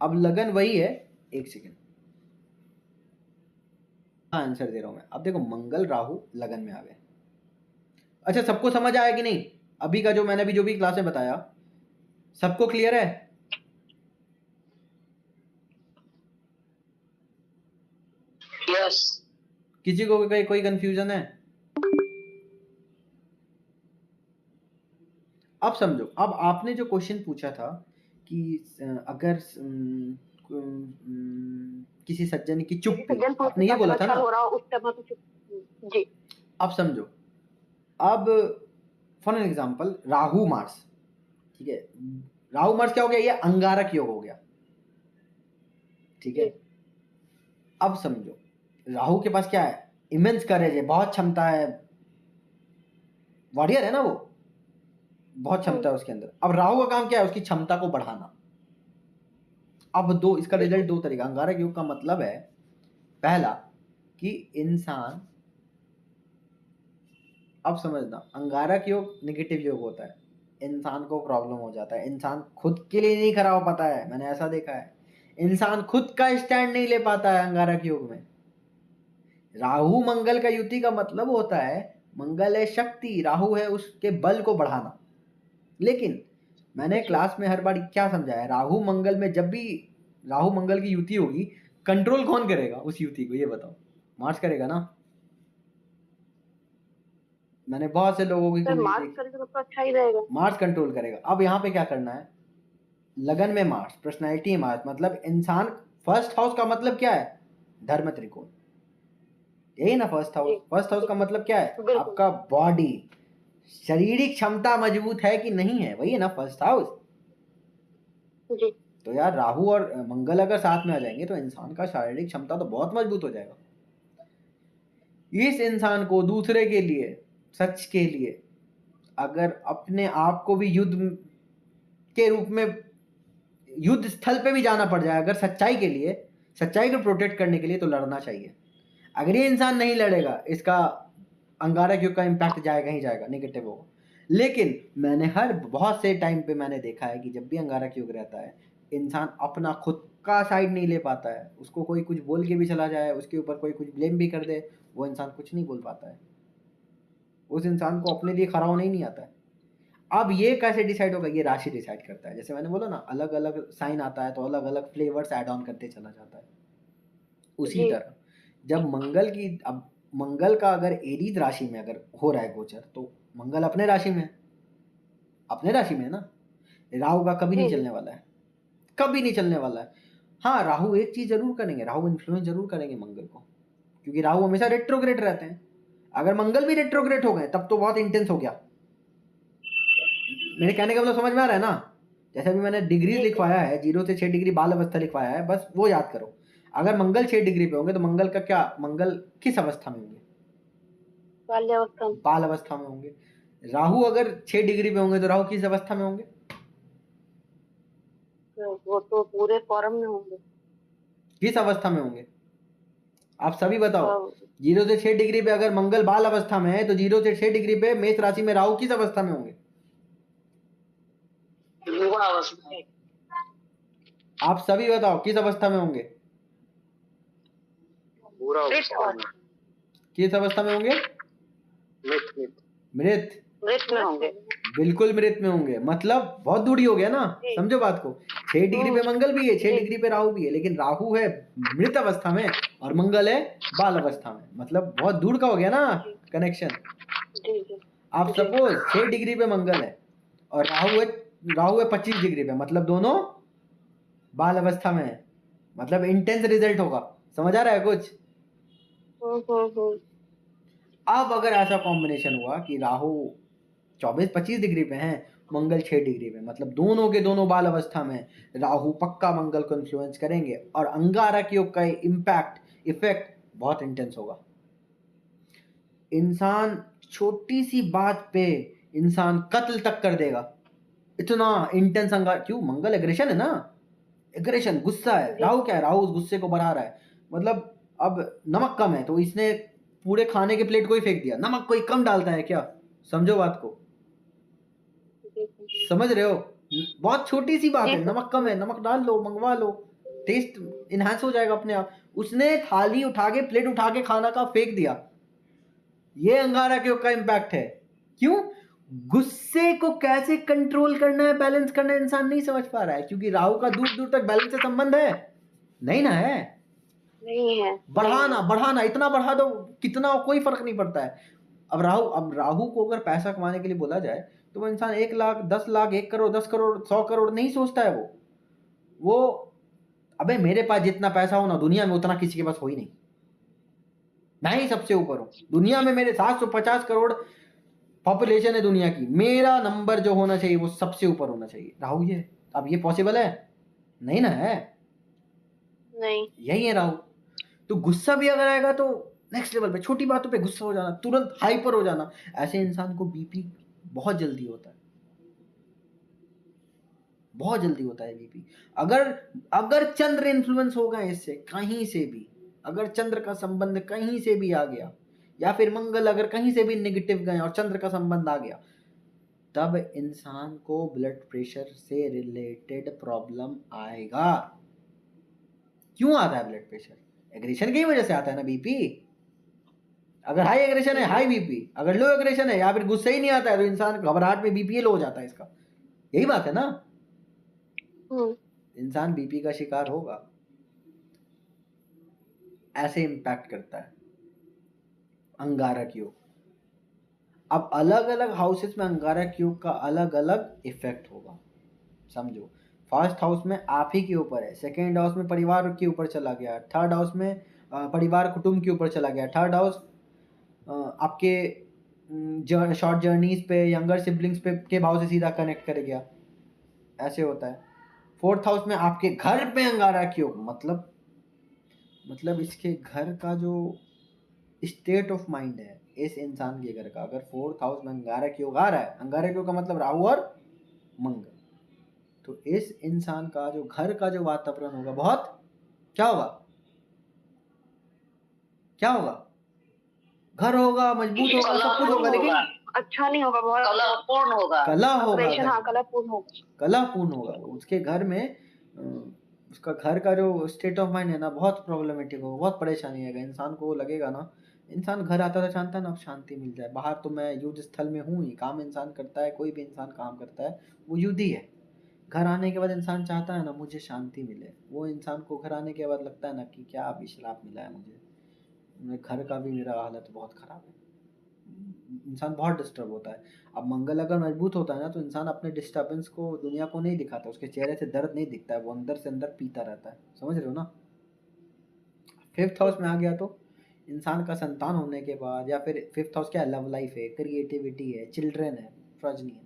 अब लगन वही है, एक सेकेंड, आंसर दे रहा हूं मैं। अब देखो मंगल राहु लगन में आ गए। अच्छा सबको समझ आया कि नहीं? अभी का जो मैंने अभी जो भी क्लास में बताया सबको क्लियर है? यस। किसी को कोई कंफ्यूजन है? अब समझो, अब आपने जो क्वेश्चन पूछा था कि अगर किसी सज्जन की चुप्पी, आपने ये बोला था ना। हो रहा उस टाइम तो जी। अब समझो, अब for an example Rahu Mars, ठीक है, राहु मार्स क्या हो गया? ये अंगारक योग हो गया, ठीक है। अब समझो राहु के पास क्या है? इमेंस करेज है, बहुत क्षमता है, वॉरियर है ना वो, बहुत क्षमता है उसके अंदर। अब राहु का काम क्या है? उसकी क्षमता को बढ़ाना। अब दो, इसका रिजल्ट दो तरीका। अंगारक योग का मतलब है पहला कि इंसान, अब समझना, अंगारक योग नेगेटिव योग होता है, इंसान को प्रॉब्लम हो जाता है, इंसान खुद के लिए नहीं खड़ा हो पाता है, मैंने ऐसा देखा है, इंसान खुद का स्टैंड नहीं ले पाता है अंगारक योग में। राहु मंगल का युति का मतलब होता है, मंगल है शक्ति, राहु है उसके बल को बढ़ाना। लेकिन मैंने क्लास में हर बार क्या समझाया, राहु मंगल में जब भी राहु मंगल की युति होगी, कंट्रोल कौन करेगा उस युति को? ये बताओ। मार्स करेगा ना। मैंने बहुत से लोगों की कुंडली मार्स देखी, करेगा तो अच्छा ही रहेगा। मार्स कंट्रोल करेगा। अब यहाँ पे क्या करना है? लगन में मार्स, पर्सनैलिटी है मार्स, मतलब इंसान। फर्स्ट हाउस का मतलब क्या है? धर्म त्रिकोण, यही ना फर्स्ट हाउस। फर्स्ट हाउस का मतलब क्या है? आपका बॉडी, शारीरिक क्षमता मजबूत है कि नहीं है, वही है ना फर्स्ट हाउस। जी। तो यार राहु और मंगल अगर साथ में आ जाएंगे तो इंसान का शारीरिक क्षमता तो बहुत मजबूत हो जाएगा। इस इंसान को दूसरे के लिए, सच के लिए, अगर अपने आप को भी युद्ध के रूप में, युद्ध स्थल पे भी जाना पड़ जाए अगर सच्चाई के लिए, सच्चाई को प्रोटेक्ट करने के लिए, तो लड़ना चाहिए। अगर ये इंसान नहीं लड़ेगा, इसका अंगारक युग का इम्पैक्ट जाएगा ही जाएगा, नेगेटिव होगा। लेकिन मैंने बहुत से टाइम पे मैंने देखा है कि जब भी अंगारक युग रहता है, इंसान अपना खुद का साइड नहीं ले पाता है। उसको कोई कुछ बोल के भी चला जाए, उसके ऊपर कोई कुछ ब्लेम भी कर दे, वो इंसान कुछ नहीं बोल पाता है। उस इंसान को अपने लिए खड़ा होना ही नहीं आता है। अब ये कैसे डिसाइड होगा? ये राशि डिसाइड करता है। जैसे मैंने बोला ना, अलग अलग साइन आता है तो अलग अलग फ्लेवर्स ऐड ऑन करते चला जाता है। उसी तरह जब मंगल की, अब मंगल का अगर एरीज राशि में अगर हो रहा है गोचर, तो मंगल अपने राशि में है, अपने राशि में है ना। राहु का कभी नहीं चलने वाला है, कभी नहीं चलने वाला है। हाँ राहु एक चीज जरूर करेंगे, राहु इन्फ्लुएंस जरूर करेंगे मंगल को, क्योंकि राहु हमेशा रेट्रोग्रेड रहते हैं। अगर मंगल भी रेट्रोग्रेड हो गए तब तो बहुत इंटेंस हो गया। मेरे कहने का मतलब समझ में आ रहा है ना? जैसे अभी मैंने डिग्री लिखवाया है, 0 से 6 डिग्री बाल अवस्था लिखवाया है, बस वो याद करो। अगर मंगल 6 डिग्री पे होंगे तो मंगल का क्या, मंगल किस अवस्था में होंगे? बाल अवस्था में होंगे। राहु अगर 6 डिग्री पे होंगे तो राहु किस अवस्था में होंगे? वो तो पूरे फॉर्म में होंगे। किस अवस्था में होंगे आप सभी बताओ? 0 से 6 डिग्री पे अगर मंगल बाल अवस्था में है तो 0 से 6 डिग्री पे मेष राशि में राहु किस अवस्था में होंगे? आप सभी बताओ किस अवस्था में होंगे? किस अवस्था में होंगे? मृत में होंगे। बिल्कुल मृत में होंगे। मतलब बहुत दूरी हो गया ना, समझो बात को। 6 डिग्री पे मंगल भी है, 6 डिग्री पे राहु भी है, लेकिन राहु है मृत अवस्था में और मंगल है बाल अवस्था में। मतलब बहुत दूर का हो गया ना कनेक्शन। आप सपोज 6 डिग्री पे मंगल है और राहु है 25 डिग्री पे, मतलब दोनों बाल अवस्था में है, मतलब इंटेंस रिजल्ट होगा। समझ आ रहा है कुछ? अब अगर ऐसा कॉम्बिनेशन हुआ कि राहु 24-25 डिग्री पे हैं, मंगल 6 डिग्री पे, मतलब दोनों के दोनों बाल अवस्था में, राहु पक्का मंगल को इन्फ्लुएंस करेंगे और अंगारक योग का इम्पैक्ट, इफेक्ट बहुत इंटेंस होगा। इंसान छोटी सी बात पे इंसान कत्ल तक कर देगा, इतना इंटेंस अंगार। क्यों? मंगल एग्रेशन है ना, एग्रेशन, गुस्सा है। राहु क्या है? राहु उस गुस्से को बढ़ा रहा है। मतलब अब नमक कम है तो इसने पूरे खाने के प्लेट को ही फेंक दिया। नमक कोई कम डालता है क्या? समझो बात को, समझ रहे हो? बहुत छोटी सी बात जी है, सर। नमक कम है, नमक डाल लो, मंगवा लो, टेस्ट इनहांस हो जाएगा अपने आप। उसने थाली उठा के, प्लेट उठा के खाना का फेंक दिया। ये अंगारा के का इम्पैक्ट है। क्यों? गुस्से को कैसे कंट्रोल करना है, बैलेंस करना है, इंसान नहीं समझ पा रहा है, क्योंकि राहु का दूर दूर तक बैलेंस से संबंध है नहीं ना है। नहीं है। बढ़ाना बढ़ाना, इतना बढ़ा दो कितना, कोई फर्क नहीं पड़ता है। अब राहु को अगर पैसा कमाने के लिए बोला जाए तो वो इंसान 1 लाख 10 लाख 1 करोड़ 10 करोड़ 100 करोड़ नहीं सोचता है। वो अबे मेरे पास जितना पैसा हो ना दुनिया में उतना किसी के पास हो ही नहीं, मैं ही सबसे ऊपर हूं दुनिया में, मेरे 750 करोड़ पॉपुलेशन है दुनिया की, मेरा नंबर जो होना चाहिए वो सबसे ऊपर होना चाहिए। राहु ये, अब ये पॉसिबल है नहीं ना है। नहीं। यही है राहु। तो गुस्सा भी अगर आएगा तो नेक्स्ट लेवल पे, छोटी बातों पे गुस्सा हो जाना, तुरंत हाइपर हो जाना, ऐसे इंसान को बीपी बहुत जल्दी होता है, बहुत जल्दी होता है बीपी। अगर अगर चंद्र इन्फ्लुएंस हो गए इससे कहीं से भी, अगर चंद्र का संबंध कहीं से भी आ गया, या फिर मंगल अगर कहीं से भी नेगेटिव गए और चंद्र का संबंध आ गया, तब इंसान को ब्लड प्रेशर से रिलेटेड प्रॉब्लम आएगा। क्यों आता है ब्लड प्रेशर? एग्रेशन की वजह से आता है ना बीपी। अगर हाई एग्रेशन है हाई बीपी, अगर लो एग्रेशन है या फिर गुस्सा ही नहीं आता है तो इंसान घबराहट में बीपी लो हो जाता है इसका। यही बात है ना, इंसान बीपी का शिकार होगा। ऐसे इम्पैक्ट करता है अंगारक योग। अब अलग अलग हाउसेस में अंगारक योग का अलग अलग इफेक्ट होगा, समझो। फर्स्ट हाउस में आप ही के ऊपर है, सेकेंड हाउस में परिवार के ऊपर चला गया, थर्ड हाउस में परिवार कुटुंब के ऊपर चला गया, थर्ड हाउस आपके शॉर्ट जर्नीज पे, यंगर सिबलिंग्स पे के भाव से सीधा कनेक्ट कर गया, ऐसे होता है। फोर्थ हाउस में आपके घर पे अंगारक योग, मतलब इसके घर का जो स्टेट ऑफ माइंड है इस इंसान के घर का, अगर फोर्थ हाउस में अंगारक योग आ रहा है, अंगारक योग का मतलब राहु और मंगल, तो इस इंसान का जो घर का जो वातावरण होगा बहुत क्या होगा, क्या होगा? घर होगा, मजबूत होगा, सब कुछ होगा, लेकिन अच्छा नहीं होगा, बहुत कलापूर्ण होगा। कला होगा, हाँ, कलापूर्ण होगा, कलापूर्ण होगा उसके घर में। उसका घर का जो स्टेट ऑफ माइंड है ना बहुत प्रॉब्लमेटिक होगा, बहुत परेशानी आएगा इंसान को। लगेगा ना, इंसान घर आता था जानता है ना अब शांति मिल जाए। बाहर तो मैं युद्ध स्थल में हूँ ही, काम इंसान करता है, कोई भी इंसान काम करता है वो युद्ध ही है। घर आने के बाद इंसान चाहता है ना मुझे शांति मिले, वो इंसान को घर आने के बाद लगता है ना कि क्या अभिशाप मिला है मुझे, घर का भी मेरा हालत बहुत खराब है। इंसान बहुत डिस्टर्ब होता है। अब मंगल अगर मजबूत होता है ना तो इंसान अपने डिस्टर्बेंस को दुनिया को नहीं दिखाता, उसके चेहरे से दर्द नहीं दिखता है, वो अंदर से अंदर पीता रहता है, समझ रहे हो ना। फिफ्थ हाउस में आ गया तो इंसान का संतान होने के बाद, या फिर फिफ्थ हाउस क्या है, लव लाइफ है, क्रिएटिविटी है, चिल्ड्रन है, प्रजनी है,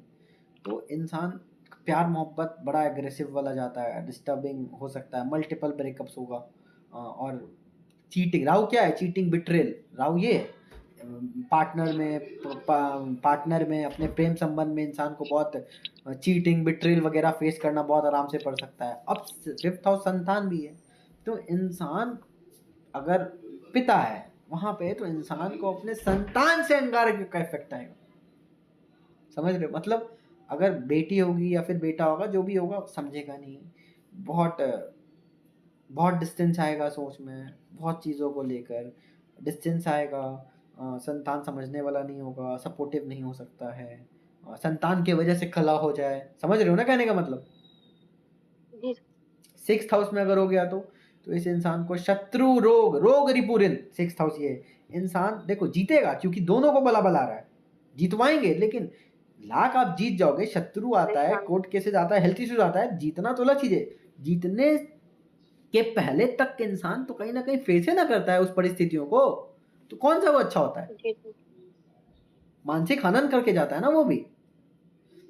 तो इंसान प्यार मोहब्बत बड़ा एग्रेसिव वाला जाता है, डिस्टर्बिंग हो सकता है, मल्टीपल ब्रेकअप्स होगा। और चीटिंग, राहु क्या है, चीटिंग बिट्रेल, राहु ये है। पार्टनर में अपने प्रेम संबंध में इंसान को बहुत चीटिंग बिट्रेल वगैरह फेस करना बहुत आराम से पड़ सकता है। अब फिफ्थ हाउस संतान भी है, तो इंसान अगर पिता है वहां पे तो इंसान को अपने संतान से अंगारक का इफेक्ट आएगा, समझ रहे हो। मतलब अगर बेटी होगी या फिर बेटा होगा, जो भी होगा समझेगा नहीं, बहुत बहुत डिस्टेंस आएगा सोच में, बहुत चीज़ों को लेकर डिस्टेंस आएगा। संतान समझने वाला नहीं होगा, सपोर्टिव नहीं हो सकता है, संतान की वजह से खला हो जाए, समझ रहे हो ना कहने का मतलब। सिक्स्थ हाउस में अगर हो गया तो इस इंसान को शत्रु रोग, रोग रिपुरिन, सिक्स्थ हाउस ये इंसान देखो जीतेगा, क्योंकि दोनों को बला बला रहा है, जीतवाएंगे। लेकिन लाख आप जीत जाओगे, शत्रु आता है, कोर्ट केसेस आता है, हेल्थ इश्यूज आता है, जीतना तो अलग चीज है, जीतने के पहले तक इंसान तो कहीं ना कहीं फेस ना करता है उस परिस्थितियों को, तो कौन सा वो अच्छा होता है, मानसिक हनन करके जाता है ना वो भी।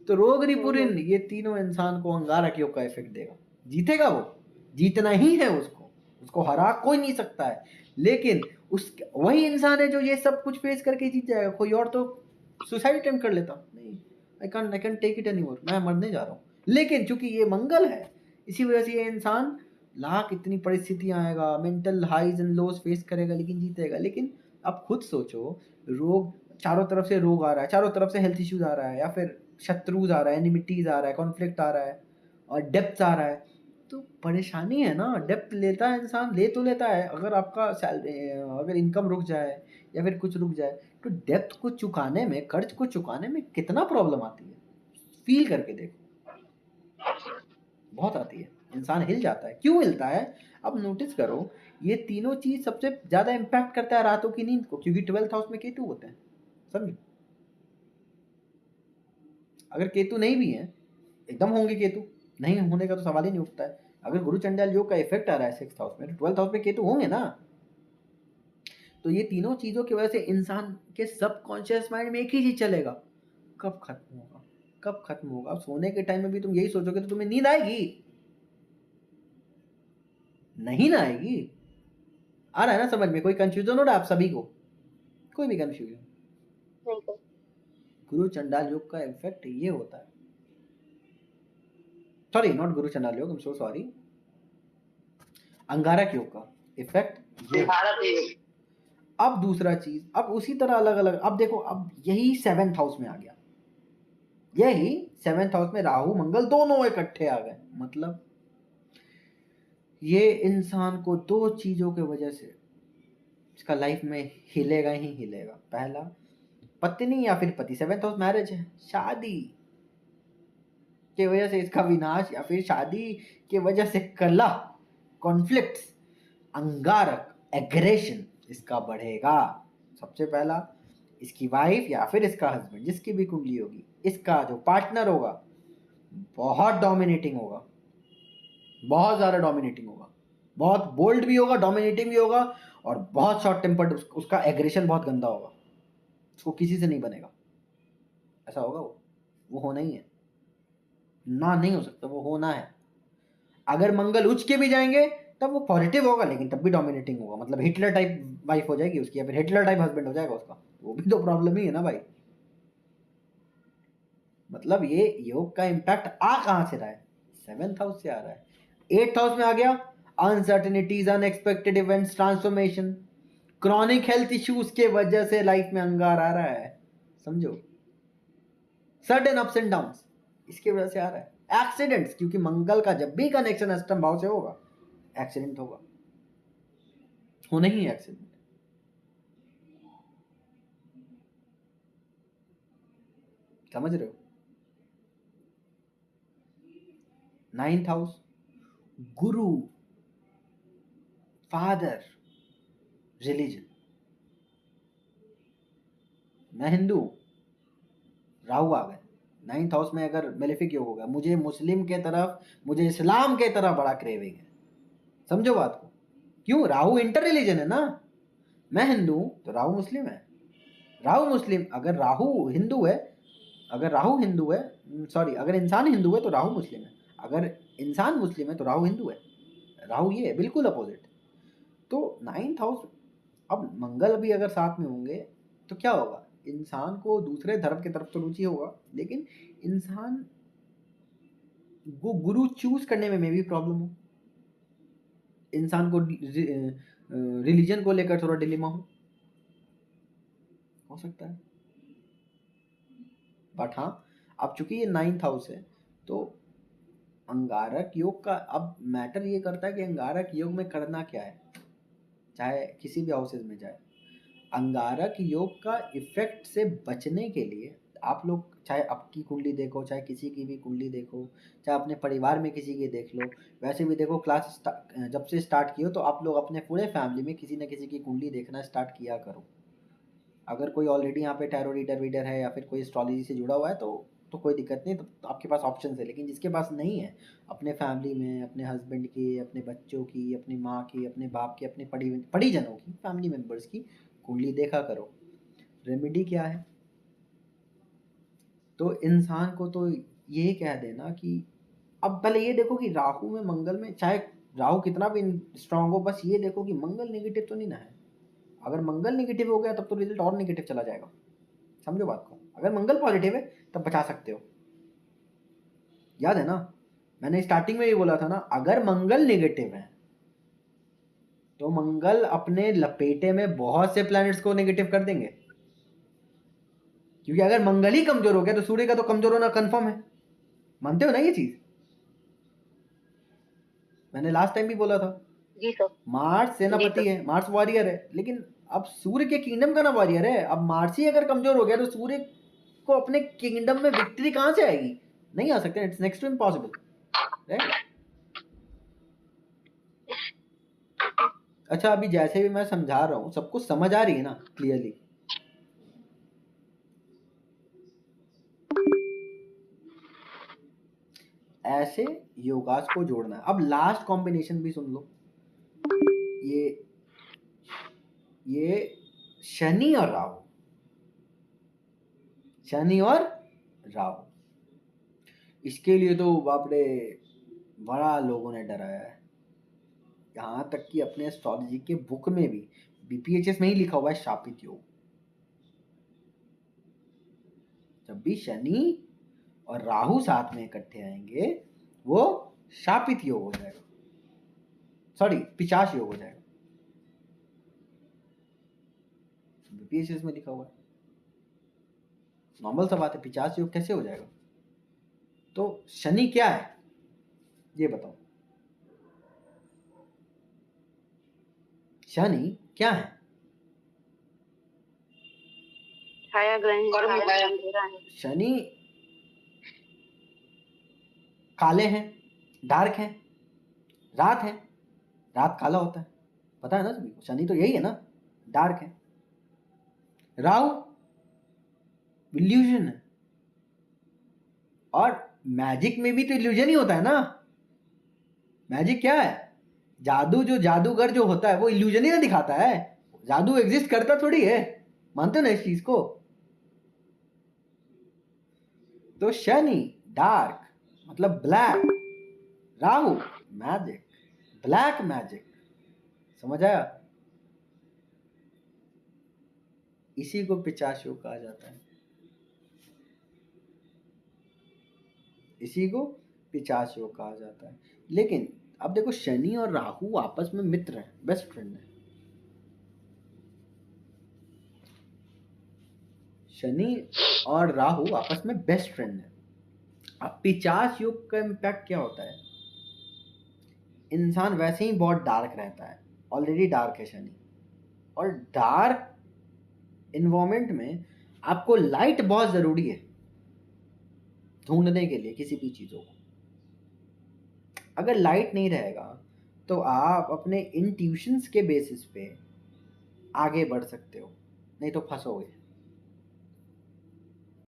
तो रोग रिपुरिन ये तीनों इंसान को अंगारक योग का इफेक्ट देगा, जीतेगा वो, जीतना ही है उसको, उसको हरा कोई नहीं सकता है। लेकिन उस वही इंसान है जो ये सब कुछ फेस करके जीत जाएगा। कोई और तो सुसाइड अटेम्प्ट कर लेता, नहीं, I can take it anymore, मैं मरने जा रहा हूँ। लेकिन चूंकि ये मंगल है, इसी वजह से ये इंसान लाख इतनी परिस्थितियां आएगा, mental highs and lows face करेगा, लेकिन जीतेगा। लेकिन आप खुद सोचो, रोग चारों तरफ से रोग आ रहा है, चारों तरफ से हेल्थ इश्यूज आ रहा है, या फिर शत्रुज आ रहा है, एनिमिटीज आ रहा है, कॉन्फ्लिक्ट आ रहा है और डेप्थ आ रहा है, तो परेशानी है ना। डेप्थ लेता है इंसान, ले तो लेता है। अगर आपका सैलरी, अगर इनकम रुक जाए या फिर कुछ रुक जाए, तो डेप्थ को चुकाने में, कर्ज को चुकाने में कितना प्रॉब्लम आती है, फील करके देखो, बहुत आती है। इंसान हिल जाता है। क्यों हिलता है? अब नोटिस करो, ये तीनों चीज सबसे ज्यादा इम्पैक्ट करता है रातों की नींद को, क्योंकि 12th हाउस में केतु होते हैं, समझो। अगर केतु नहीं भी है, एकदम होंगे केतु, नहीं होने का तो सवाल ही नहीं उठता है। अगर गुरु चंडाल योग का इफेक्ट आ रहा है 6th हाउस में, तो 12th हाउस में केतु होंगे ना। तो ये तीनों चीजों की वजह से इंसान के सबकॉन्शियस माइंड में एक ही चीज चलेगा, कब खत्म होगा, कब खत्म होगा। सोने के टाइम में भी तुम यही सोचोगे तो तुम्हें नींद आएगी? नहीं ना आएगी। आ रहा है ना समझ में? कोई कंफ्यूजन हो रहा है आप सभी को? कोई भी कंफ्यूजन? नहीं सर। गुरु चंडाल योग का इफेक्ट ये होता है, सॉरी नॉट गुरु चंडाल योग, आई एम सो सॉरी, अंगारक योग का इफेक्ट ये होता है। अब दूसरा चीज, अब उसी तरह अलग अलग, अब देखो, अब यही 7th हाउस में आ गया, यही 7th हाउस में राहु मंगल दोनों इकट्ठे आ गए। मतलब ये इंसान को दो चीजों की वजह से इसका लाइफ में हिलेगा ही हिलेगा। पहला, पत्नी या फिर पति, 7th हाउस मैरिज है, शादी के वजह से इसका विनाश, या फिर शादी के वजह से कलह, कॉन्फ्लिक्ट्स, अंगारक, एग्रेशन इसका बढ़ेगा। सबसे पहला, इसकी वाइफ या फिर इसका हस्बैंड, जिसकी भी कुंडली होगी, इसका जो पार्टनर होगा बहुत डोमिनेटिंग होगा, बहुत ज्यादा डोमिनेटिंग होगा, बहुत बोल्ड भी होगा, डोमिनेटिंग भी होगा, और बहुत शॉर्ट टेम्पर्ड, उसका एग्रेशन बहुत गंदा होगा, उसको किसी से नहीं बनेगा। ऐसा होगा वो होना ही है ना, नहीं हो सकता, वो होना है। अगर मंगल उच्च के भी जाएंगे तब वो पॉजिटिव होगा, लेकिन तब भी डोमिनेटिंग होगा। मतलब हिटलर टाइप वाइफ हो जाएगी उसकी, या फिर हिटलर टाइप हस्बैंड हो जाएगा उसका, वो भी तो प्रॉब्लम ही है ना भाई। मतलब ये योग का इम्पैक्ट आ कहां से रहा है? 7th हाउस से आ रहा है। 8th हाउस में आ गया, uncertainties, unexpected events, transformation, chronic health issues के वजह से लाइफ में अंगार आ रहा है, समझो, सडन अप्स एंड डाउन्स इसकी वजह से आ रहा है। एक्सीडेंट्स, क्योंकि मंगल का जब भी कनेक्शन अष्टम भाव से होगा, एक्सीडेंट होगा, होना ही है एक्सीडेंट। समझ रहे हो? 9th हाउस, गुरु, फादर, रिलीजन। मैं हिंदू हूं, राहु आ गए 9th हाउस में, अगर मेलेफिक योग होगा, मुझे मुस्लिम के तरफ, मुझे इस्लाम के तरफ बड़ा क्रेविंग है, समझो बात को। क्यों? राहु इंटर रिलीजन है ना। मैं हिंदू हूं तो राहु मुस्लिम है, राहु मुस्लिम, अगर राहु हिंदू है, अगर राहु हिंदू है, सॉरी, अगर इंसान हिंदू है तो राहु मुस्लिम है, अगर इंसान मुस्लिम है तो राहु हिंदू है। राहु ये है, बिल्कुल अपोजिट। तो 9th हाउस, अब मंगल भी अगर साथ में होंगे तो क्या होगा? इंसान को दूसरे धर्म की तरफ तो रुचि होगा, लेकिन इंसान को गुरु चूज करने में भी प्रॉब्लम हो, इंसान को रिलीजन को लेकर थोड़ा डिलेमा हो सकता है। बट हाँ, अब चूंकि ये 9th हाउस है, तो अंगारक योग का अब मैटर ये करता है कि अंगारक योग में करना क्या है, चाहे किसी भी हाउसेज में जाए। अंगारक योग का इफेक्ट से बचने के लिए आप लोग, चाहे आपकी कुंडली देखो, चाहे किसी की भी कुंडली देखो, चाहे अपने परिवार में किसी की देख लो, वैसे भी देखो, क्लास जब से स्टार्ट की हो तो आप लोग अपने पूरे फैमिली में किसी न किसी की कुंडली देखना स्टार्ट किया करो। अगर कोई ऑलरेडी यहाँ पे टैरो रीडर वीडर है या फिर कोई एस्ट्रोलॉजी से जुड़ा हुआ है तो कोई दिक्कत नहीं, तो आपके पास ऑप्शन है। लेकिन जिसके पास नहीं है, अपने फैमिली में, अपने हस्बैंड की, अपने बच्चों की, अपनी माँ की, अपने बाप की, अपने परिजनों की, फैमिली मेम्बर्स की कुंडली देखा करो। रेमेडी क्या है? तो इंसान को तो यही कह देना कि अब पहले ये देखो कि राहु में मंगल में, चाहे राहु कितना भी स्ट्रांग हो, बस ये देखो कि मंगल नेगेटिव तो नहीं ना है। अगर मंगल नेगेटिव हो गया तब तो रिजल्ट और नेगेटिव चला जाएगा, समझो बात को। अगर मंगल पॉजिटिव है तब बचा सकते हो, याद है ना, मैंने स्टार्टिंग में ये बोला था ना, अगर मंगल नेगेटिव है तो मंगल अपने लपेटे में बहुत से प्लैनेट्स को नेगेटिव कर देंगे। क्योंकि अगर मंगल ही कमजोर हो गया तो सूर्य का तो कमजोर होना कंफर्म है। मानते हो ना ये चीज? मैंने लास्ट टाइम भी बोला था, जी सर। मार्स सेनापति है, मार्स वॉरियर है, लेकिन अब सूर्य के किंगडम का ना वॉरियर है। अब मार्स ही अगर कमजोर हो गया तो सूर्य को अपने किंगडम में विक्ट्री कहां से आएगी? नहीं आ सकते, it's next to impossible, right? अच्छा, अभी जैसे भी मैं समझा रहा हूँ सबको समझ आ रही है ना क्लियरली? ऐसे योगास को जोड़ना है। अब लास्ट कॉम्बिनेशन भी सुन लो, ये शनि और राहु, शनि और राहु, इसके लिए तो बाप रे बड़ा लोगों ने डराया है। यहाँ तक कि अपने एस्ट्रोलॉजी के बुक में भी बीपीएचएस में ही लिखा हुआ है शापित योग। जब भी शनि और राहु साथ में इकट्ठे आएंगे वो शापित योग हो जाएगा, सॉरी पिशाच योग हो जाएगा। बीपीएचएस में लिखा हुआ है, नॉर्मल सा बात है, पिशाच योग कैसे हो जाएगा? तो शनि क्या है ये बताओ, शनि क्या है? छाया ग्रह, शनि काले हैं, डार्क हैं, रात है, रात काला होता है, पता है ना सभी को? शनि तो यही है ना, डार्क है। राहु इल्यूजन है, और मैजिक में भी तो इल्यूजन ही होता है ना। मैजिक क्या है? जादू, जो जादूगर जो होता है वो इल्यूजन ही ना दिखाता है, जादू एग्जिस्ट करता थोड़ी है। मानते हो ना इस चीज को? तो शनि डार्क मतलब black, Rahu magic, black magic, समझ आया? इसी को पिशाच योग कहा जाता है, इसी को पिशाच योग कहा जाता है। लेकिन अब देखो, शनि और राहु आपस में मित्र हैं, बेस्ट फ्रेंड है। शनि और राहु आपस में बेस्ट फ्रेंड है। अब पिशाच योग का इम्पैक्ट क्या होता है? इंसान वैसे ही बहुत डार्क रहता है, ऑलरेडी डार्क है शनि, और डार्क इन्वायरमेंट में आपको लाइट बहुत जरूरी है ढूंढने के लिए किसी भी चीजों को। अगर लाइट नहीं रहेगा तो आप अपने इंट्यूशंस के बेसिस पे आगे बढ़ सकते हो, नहीं तो फंसोगे।